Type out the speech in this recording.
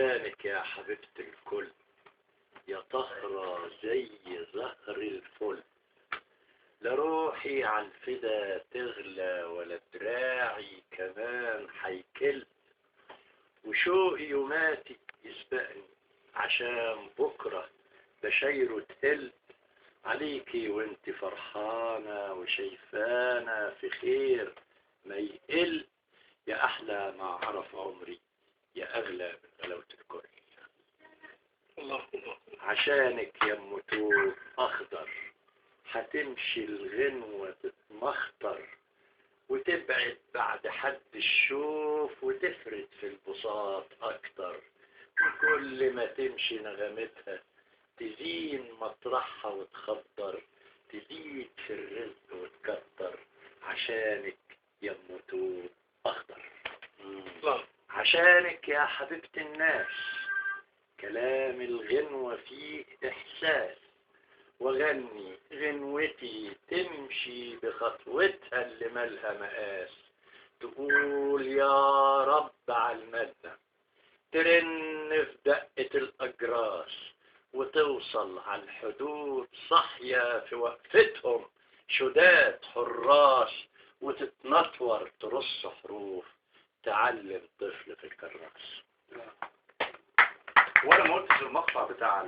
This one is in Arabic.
عشانك يا حبيبة الكل، يا طهرة زي زهر الفل، لا روحي عالفدا تغلى ولا دراعي كمان حيكل، وشوقي يوماتك يسبقني عشان بكرة بشايره تقل عليكي وانت فرحانة وشايفانا في خير ما يقل، يا أحلى ما عرف عمري، يا أغلى من غلاوة الكل. الله عشانك يا ام توب أخضر هتمشي الغنوة تتمخطر وتبعد بعد حد الشوف وتفرد في البساط أكتر، وكل ما تمشي نغمتها تزين مطرحها وتخضر، تزيد في الرزق وتكتر. عشانك يا ام توب أخضر. عشانك يا حبيبة الناس كلام الغنوة فيه إحساس، وغني غنوتي تمشي بخطوتها اللي مالها مقاس، تقول يا رب عالمدة ترن في دقة الأجراس وتوصل عالحدود صحية في وقفتهم شداد حراس، وتتنطور ترص حروف تعلم طفل في الكراس. وانا ما قلتش المقطع بتاع